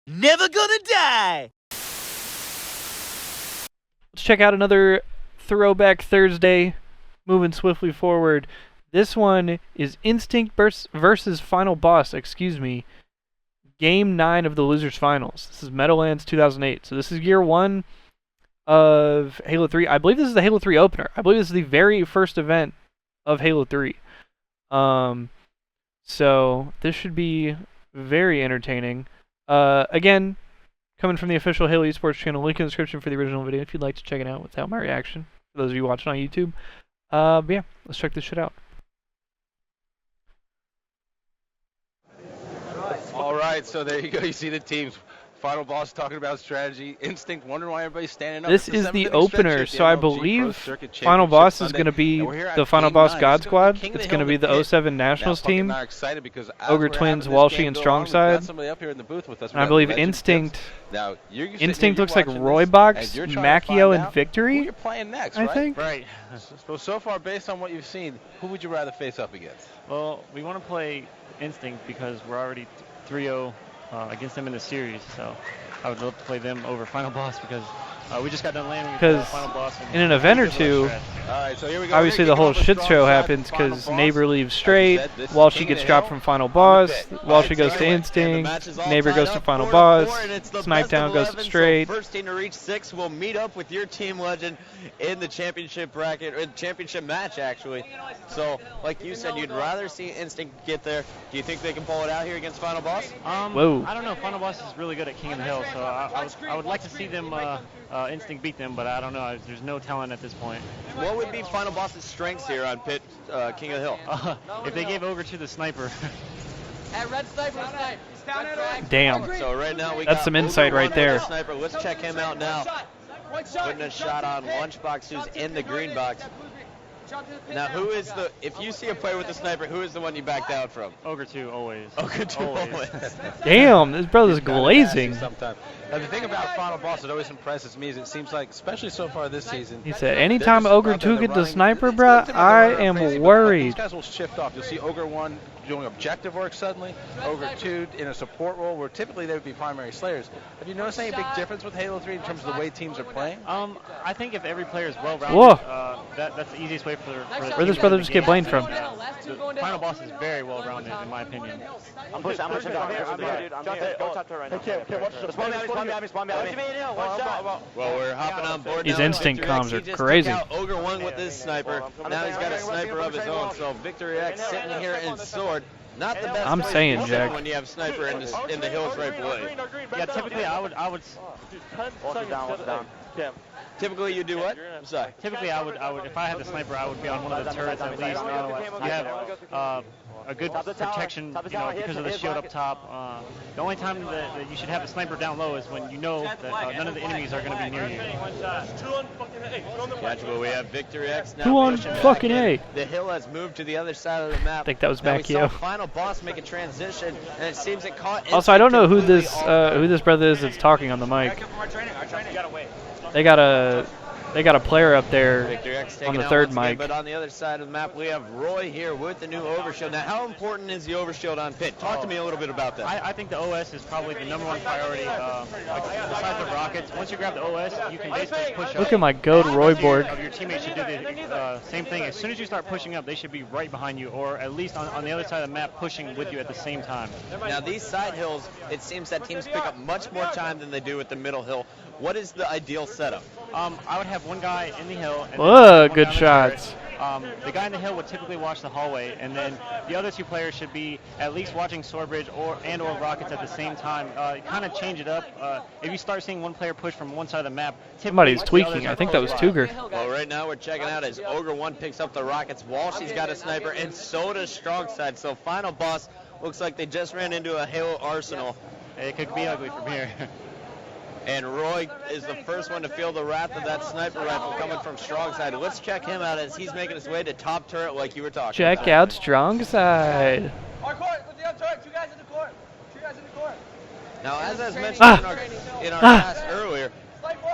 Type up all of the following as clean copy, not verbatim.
Never gonna die! Let's check out another Throwback Thursday, moving swiftly forward. This one is Instinct versus Final Boss, Game 9 of the Losers Finals. This is Meadowlands 2008. So this is year 1 of Halo 3. I believe this is the Halo 3 opener. I believe this is the very first event of Halo 3. So this should be very entertaining. Again, coming from the official Halo Esports channel, link in the description for the original video if you'd like to check it out without my reaction, for those of you watching on YouTube. But yeah, let's check this shit out. All right, so there you go. You see the teams. Final Boss talking about strategy. Instinct wondering why everybody's standing up. This is the opener, so I believe Final Boss is going to be the Final Boss God Squad. It's going to be the 07 Nationals team. Ogre Twins, Walshy, and Strongside. And I believe Instinct looks like Roybox, Macchio, and Victory, I think. Right. So far, based on what you've seen, who would you rather face up against? Well, we want to play Instinct because we're already 3-0 against them in the series, so I would love to play them over Final Boss because we just got done landing with Final Boss. In an event or two, obviously the whole shit show happens because Neighbor leaves straight, Walshy gets dropped from Final Boss, Walshy goes to Instinct, Neighbor goes to Final Boss, Snipetown goes to straight. First team to reach 6 will meet up with your team legend in the championship bracket, or championship match actually. So, like you said, you'd rather see Instinct get there. Do you think they can pull it out here against Final Boss? Whoa. I don't know. Final Boss is really good at King of the Hill, so I would like to see them Instinct beat them, but I don't know. There's no talent at this point. What would be Final Boss's strengths here on Pit King of the Hill? If they gave Ogre to the sniper. At red sniper, snipe. He's down at Damn. So right now we That's got some insight right there. Sniper. Let's check him out now. Putting a shot on Lunchbox, who's in the green box. Now, who is the, if you see a player with a sniper, who is the one you back down from? Ogre 2, always. Ogre 2, always. Damn, this brother's glazing. Sometimes. Now, the thing about Final Boss that always impresses me is it seems like, especially so far this season, He said, anytime Ogre 2 get the sniper, bruh, I am worried. Those guys will shift off. You'll see Ogre 1 doing objective work suddenly, Ogre 2 in a support role where typically they would be primary slayers. Have you noticed any big difference with Halo 3 in terms of the way teams are playing? I think if every player is well-rounded, that's the easiest way for Where this brother just get blamed from? The Final Boss is very well-rounded, in my opinion. I'm pushing down. Well, we're hopping on board These now. instinct Victor X, comms are he just crazy. took out Ogre 1 with his sniper. Now he's got a sniper of his own, so Victory X sitting here in sword. Not the best I'm place saying, to Jack. when you have sniper in the hills right below you. Yeah, typically I would. Typically you do what? I'm sorry. Typically I would. If I had the sniper, I would be on one of the turrets at least. You have a good protection, because of the shield up top. The only time that you should have the sniper down low is when you know that none of the enemies are going to be near you. Gotcha, but we have Victory X now. Who on pushing fucking back in. A? The hill has moved to the other side of the map. I think that was now we saw Macchio. Final Boss make a transition, and it seems it caught. Also, I don't know who completely this off. brother is that's talking on the mic. They got a player up there Victor X on taking the out third once again, mic. but on the other side of the map, we have Roy here with the new overshield. Now, how important is the overshield on Pit? Talk to me a little bit about that. I think the OS is probably the #1 priority. Besides the rockets, once you grab the OS, you can basically push up. Look at my goat Royborg. Your teammates should do the same thing. As soon as you start pushing up, they should be right behind you, or at least on the other side of the map, pushing with you at the same time. Now, these side hills, it seems that teams pick up much more time than they do with the middle hill. What is the ideal setup? I would have one guy in the hill. And Whoa, one good guy on the shots. turret. The guy in the hill would typically watch the hallway, and then the other two players should be at least watching Swordbridge or rockets at the same time. Kind of change it up. If you start seeing one player push from one side of the map, Somebody's tweaking. I think that was Tuger. Well, right now we're checking out as Ogre 1 picks up the rockets. Walshy's got a sniper, and so does Strongside. So Final Boss looks like they just ran into a Halo arsenal. It could be ugly from here. And Roy is the first one to feel the wrath of that sniper rifle coming from Strongside. Let's check him out as he's making his way to top turret like you were talking Check about. out Strongside. Our court, with the other turret, 2 guys in the court. 2 guys in the court. Now, as I was mentioning in our class earlier,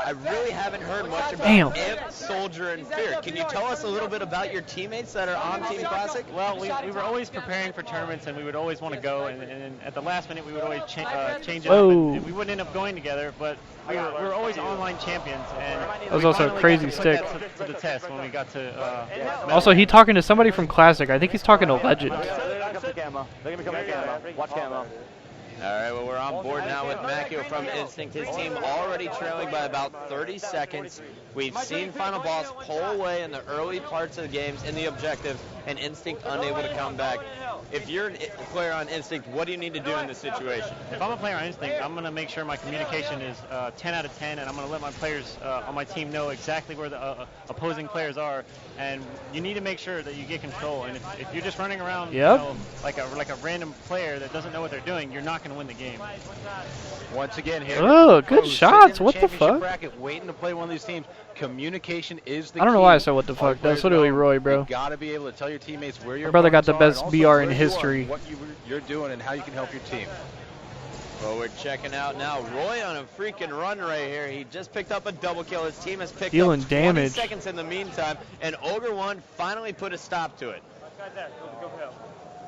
I really haven't heard much about Damn. Imp, Soldier, and Fear. Can you tell us a little bit about your teammates that are on Team Classic? Well, we were always preparing for tournaments, and we would always want to go, and at the last minute we would always change it up, and we wouldn't end up going together, but we were always online champions, and that was also a crazy stick. To the test when we got to. Also, he talking to somebody from Classic. I think he's talking to Legend. Watch camo. All right, well, we're on board now with Macchio from Instinct. His team already trailing by about 30 seconds. We've seen Final Boss pull away in the early parts of the games in the objective, and Instinct unable to come back. If you're a player on Instinct, what do you need to do in this situation? If I'm a player on Instinct, I'm going to make sure my communication is 10 out of 10, and I'm going to let my players on my team know exactly where the opposing players are. And you need to make sure that you get control. And if you're just running around, like a random player that doesn't know what they're doing, you're not going to win the game. Once again here. Oh, good shots. What the fuck? Bracket, waiting to play one of these teams. Communication is the key. I don't know why I said what the fuck. That's literally Roy, bro. You gotta be able to tell your teammates where your brother got the opponents best are and BR also in where you are history. and what you're doing and how you can help your team. Well, we're checking out now. Roy on a freaking run right here. He just picked up a double kill. His team has picked Dealing up 20 damage. seconds in the meantime, and Ogre One finally put a stop to it.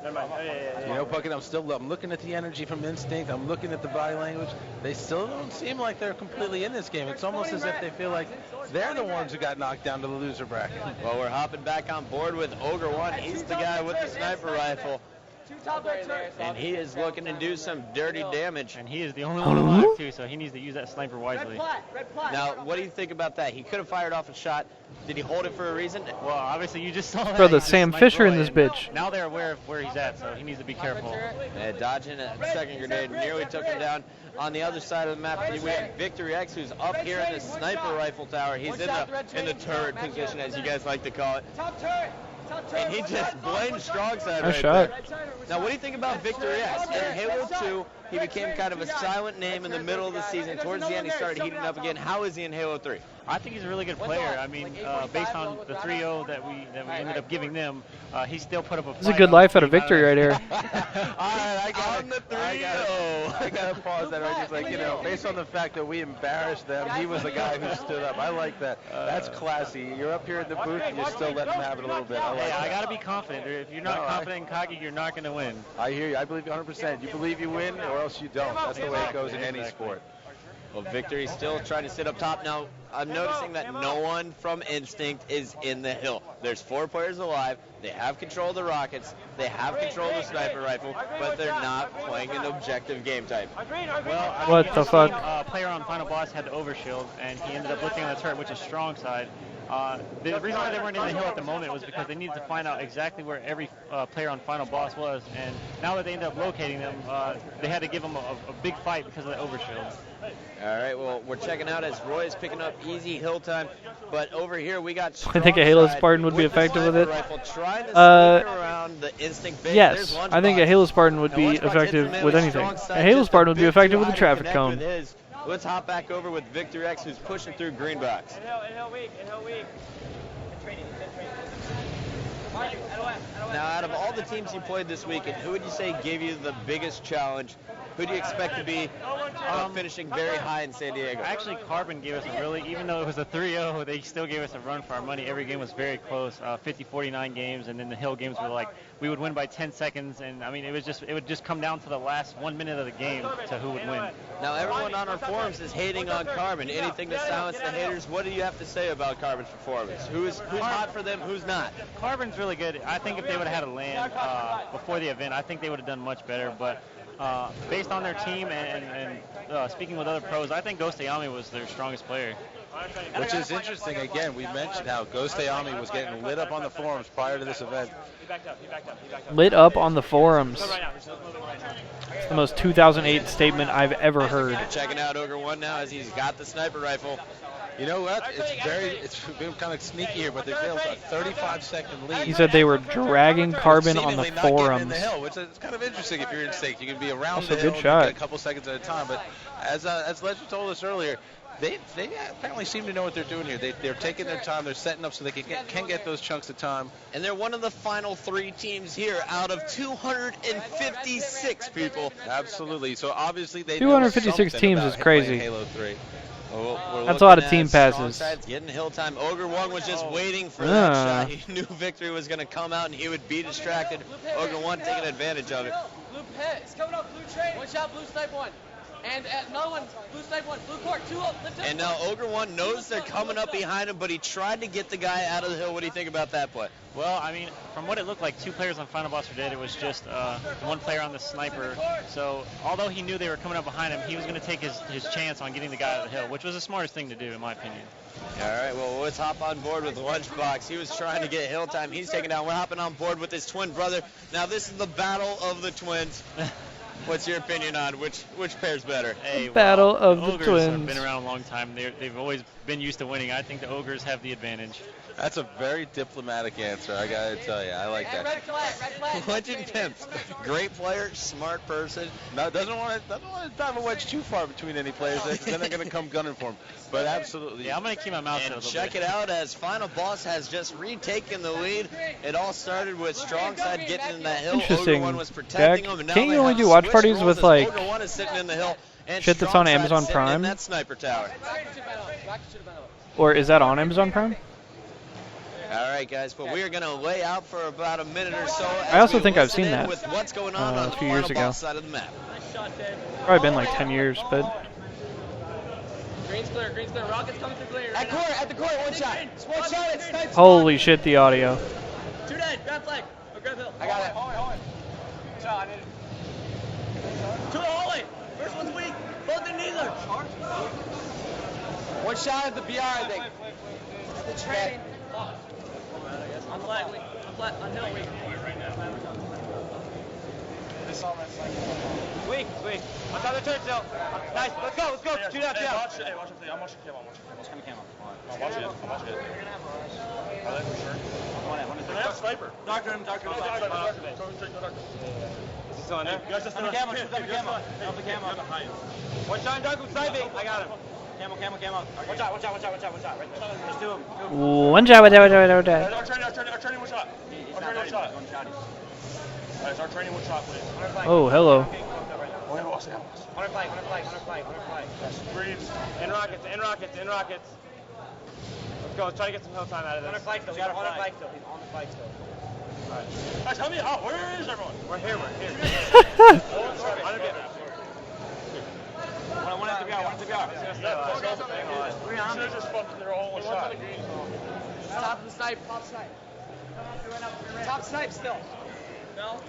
You know, Puckett, I'm looking at the energy from Instinct. I'm looking at the body language. They still don't seem like they're completely in this game. It's almost as if they feel like they're the ones who got knocked down to the loser bracket. Well, we're hopping back on board with Ogre One. He's the guy with the sniper rifle. And he is looking to do some dirty damage. And he is the only one alive, too, so he needs to use that sniper wisely. Now, what do you think about that? He could have fired off a shot. Did he hold it for a reason? Well, obviously, you just saw that. Brother, He just Sam sniped Fisher in Roy, this and bitch. Now they're aware of where he's at, so he needs to be careful. Yeah, dodging a second grenade. Nearly took him down. On the other side of the map, we have Victory X, who's up here in the sniper rifle tower. He's in the turret position, as you guys like to call it. Top turret. And he just blamed Strong Side Nice right shot. there. Now, what do you think about Victory X? In Halo 2, he became kind of a silent name in the middle of the season. Towards the end, he started heating up again. How is he in Halo 3? I think he's a really good player. I mean, based on the 3-0 that we ended up giving them, he still put up a fight. This is a good life out of Victory right here. All right, I got to pause that right. Just like, you know, based on the fact that we embarrassed them, he was the guy who stood up. I like that. That's classy. You're up here in the booth and you still let them have it a little bit. I like I that. got to be confident. If you're not confident in Kagi, you're not going to win. I hear you. I believe you 100%. You believe you win or else you don't. That's the way it goes in any sport. Well, Victory still trying to sit up top. Now, I'm noticing that no one from Instinct is in the hill. There's 4 players alive. They have control of the rockets. They have control of the sniper rifle, but they're not playing an objective game type. Well, What the fuck? A player on Final Boss had the overshield, and he ended up looking on the turret, which is strong side. The reason why they weren't in the hill at the moment was because they needed to find out exactly where every player on Final Boss was, and now that they ended up locating them, they had to give them a big fight because of the overshield. All right, well, we're checking out as Roy is picking up easy hill time, but over here we got I think a Halo Strongside Spartan would be with the effective with it. sniper rifle trying to sneak around the Instinct base. Yes, There's I think a Lunchbox. Halo Spartan would Now, be Lunchbox hits effective him in with anything. Strongside, A Halo just Spartan would be bit effective too with a high to traffic connect cone. with his. Let's hop back over with Victor X, who's pushing through green box. In hill weak. Now, out of all the teams you played this weekend, who would you say gave you the biggest challenge? Who do you expect to be finishing very high in San Diego? Actually, Carbon gave us a really, even though it was a 3-0, they still gave us a run for our money. Every game was very close, 50-49 games, and then the Hill games were like, we would win by 10 seconds, and I mean, it would just come down to the last 1 minute of the game to who would win. Now, everyone on our forums is hating on Carbon. Anything to silence the haters? What do you have to say about Carbon's performance? Who's hot for them, who's not? Carbon's really good. I think if they would have had a land before the event, I think they would have done much better, but based on their team and speaking with other pros, I think Ghost Ayami was their strongest player. Which is interesting. Again, we mentioned how Ghost Ayami was getting lit up on the forums prior to this event. Lit up on the forums. It's the most 2008 statement I've ever heard. Checking out Ogre One now as he's got the sniper rifle. You know what? It's been kind of sneaky here, but they built a 35-second lead. He said they were dragging Carbon on the Seemingly not getting in forums. the hill, which is kind of interesting if you're Instinct. You can be around Also the good hill shot. and get a couple seconds at a time. But as Legend told us earlier, they apparently seem to know what they're doing here. They're taking their time. They're setting up so they can get those chunks of time. And they're one of the final 3 teams here out of 256 people. Absolutely. So obviously they 256 know teams about is crazy. playing Halo 3. We're That's a lot of looking team at strong passes. sides, getting hill time. Ogre 1 was just waiting for that shot. He knew Victory was going to come out and he would be distracted. Ogre 1 taking advantage of it. Blue pit. It's coming up. Blue train. One shot. Blue snipe 1. And another one. Blue snipe 1. Blue court. 2 up. Lift up. And now Ogre 1 knows they're coming up behind him, but he tried to get the guy out of the hill. What do you think about that play? Well, I mean, from what it looked like, 2 players on Final Boss were dead. It was just 1 player on the sniper. So although he knew they were coming up behind him, he was going to take his chance on getting the guy out of the hill, which was the smartest thing to do, in my opinion. All right, well, let's hop on board with Lunchbox. He was trying to get hill time. He's taken down. We're hopping on board with his twin brother. Now, this is the battle of the twins. What's your opinion on which pair's better? Hey, Battle of the Ogres twins. have been around a long time. They've always been used to winning. I think the Ogres have the advantage. That's a very diplomatic answer, I gotta tell you. I like And that. red flag. Legend Pimps, great player, smart person. No, doesn't want to dive a wedge too far between any players, because then they're going to come gunning for him. But absolutely. Yeah, I'm going to keep my mouth shut a And little check bit. it out as Final Boss has just retaken the lead. It all started with Strong Side getting in that hill. Interesting, Ogre 1 was protecting Jack. him, and now Can't you they only have do watch switch parties roles with, as like, Ogre 1 is sitting in the hill, and shit that's Strong on Side Amazon sitting in Prime? that sniper tower. Or is that on Amazon Prime? All right, guys, but we are going to lay out for about a minute or so. I also as we think I've listen seen in that, with what's going on a the few years Final ago. Boss side of the map. Probably been like 10 years, but Green's clear. Rockets coming through clear. At the court, 1 shot. One shot, it's snipes. holy shit, the audio. 2 dead. Grab flag. Or grab hill. I got it. Shot. 2 in the hallway. First one's weak. Both in neither. 1 shot at the BR, I think. The train. On flag. On hill. Weak. On top of the turn still. Nice. Let's go. 2 down. Hey, watch it. I'm watching camo. I'm watching camo. I'm watching it. I like for sure. That's sniper. Doctor him. Doctor him. It's on there. You guys just on the camo. Shoot on the camo. On the camo. 1 shot in dark with sniping. I got him. Camo. Watch out. Right there. Just do him. One shot, one shot. Our training 1 shot. Alright, it's our training 1 shot, please. Oh, hello. On our flag. Breathe. In rockets. Let's go. Let's try to get some hill time out of this. On our flag still. He's on our flag still. Alright. Guys, tell me, where is everyone? We're here. On the one at the BR. We should have just fucking their whole 1 shot. Top of the snipe. Top snipe still. No.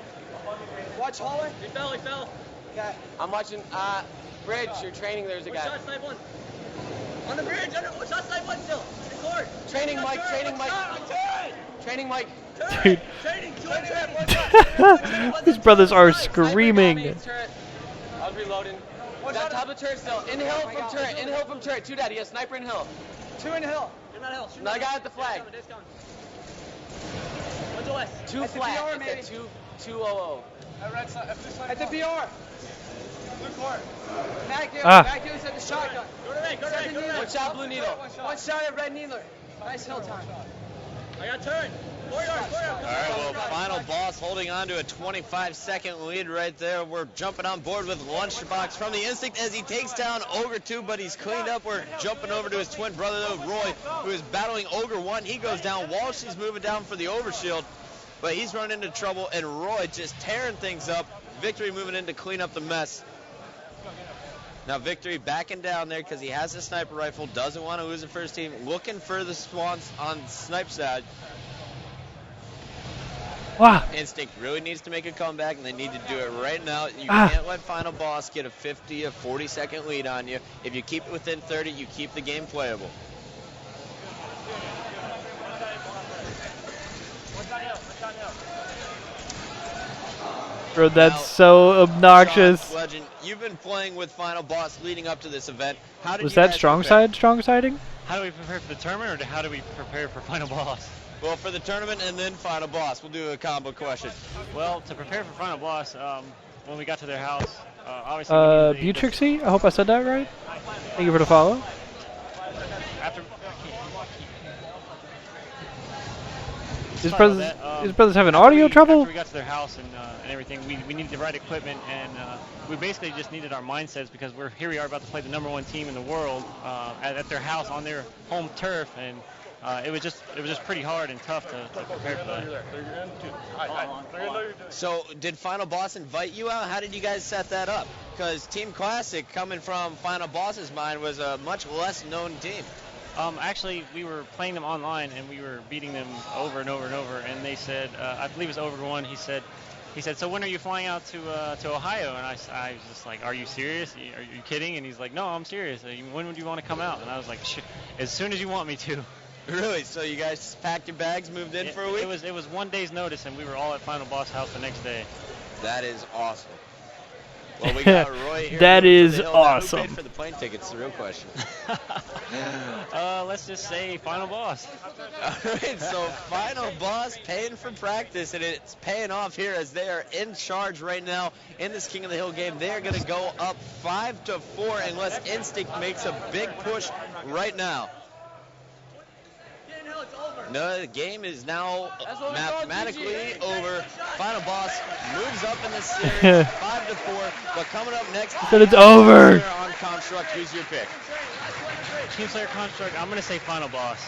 Watch hallway. He fell. Okay. I'm watching, bridge, you're training, there's a guy. Shot snipe 1. On the bridge. One shot snipe 1 still. In court. Training Mike. Dude. Training. 2 on trap. 1 shot. These brothers are screaming. I was reloading. Top of the turret still. In hill from turret. 2 dead. He has sniper in hill. 2 in the hill. Shoot that hill. Another guy at the flag. It's coming. 1 to west. 2 flat. It's at 2-0-0. At the BR. Blue court. Mac Hughes at the shotgun. Go to right. 1 shot blue needle. 1 shot at red needler. Nice hill time. I got turn. 4 yards. All right, well, Final Boss holding on to a 25-second lead right there. We're jumping on board with Lunchbox from the Instinct as he takes down Ogre 2, but he's cleaned up. We're jumping over to his twin brother, though, Roy, who is battling Ogre 1. He goes down. Walsh is moving down for the overshield, but he's running into trouble, and Roy just tearing things up. Victory moving in to clean up the mess. Now Victory backing down there because he has a sniper rifle, doesn't want to lose the first team, looking for the swans on snipe side. Wow. Instinct really needs to make a comeback, and they need to do it right now. You can't let Final Boss get a 50 or 40-second lead on you. If you keep it within 30, you keep the game playable. Bro, that's so obnoxious. Sean, Legend, you've been playing with Final Boss leading up to this event. How did Was you that guys strong prepare? siding? How do we prepare for the tournament, or how do we prepare for Final Boss? Well, for the tournament and then Final Boss. We'll do a combo question. Well, to prepare for Final Boss, when we got to their house, obviously we needed the- Butrixie, I hope I said that right. Thank you for the follow. after His Sorry brothers, about that. his brothers having After audio trouble? After we got to their house and everything, we needed the right equipment, and we basically just needed our mindsets because here we are about to play the #1 team in the world at their house on their home turf, and it was just pretty hard and tough to prepare for that. So did Final Boss invite you out? How did you guys set that up? Because Team Classic, coming from Final Boss's mind, was a much less known team. Actually, we were playing them online, and we were beating them over and over and over. And they said, I believe it was over one. He said, so when are you flying out to Ohio? And I was just like, are you serious? Are you kidding? And he's like, no, I'm serious. When would you want to come out? And I was like, as soon as you want me to. Really? So you guys packed your bags, moved in for a week? It was 1 day's notice, and we were all at Final Boss House the next day. That is awesome. Well, we got Roy here. That is Now, awesome. who paid for the plane tickets? The real question. Let's just say Final Boss. All right, so Final Boss paying for practice, and it's paying off here as they are in charge right now in this King of the Hill game. They are going to go up 5-4 unless Instinct makes a big push right now. No, the game is now mathematically over. Final Boss moves up in the series, 5-4. But coming up next, Said it's over. On Construct, who's your pick? Team Slayer Construct, I'm going to say Final Boss.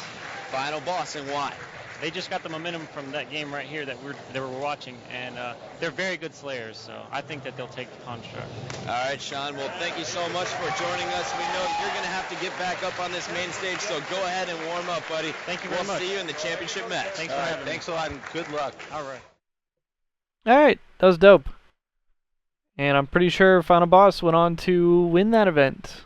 Final Boss, and why? They just got the momentum from that game right here that we're watching, and they're very good Slayers, so I think that they'll take the Construct. All right, Sean. Well, thank you so much for joining us. We know you're going to have to get back up on this main stage, so go ahead and warm up, buddy. Thank you very much. We'll see you in the championship match. Thanks for having me. Thanks a lot, and good luck. All right. All right, that was dope. And I'm pretty sure Final Boss went on to win that event.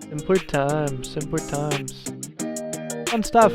Simpler times, simpler times. Fun stuff.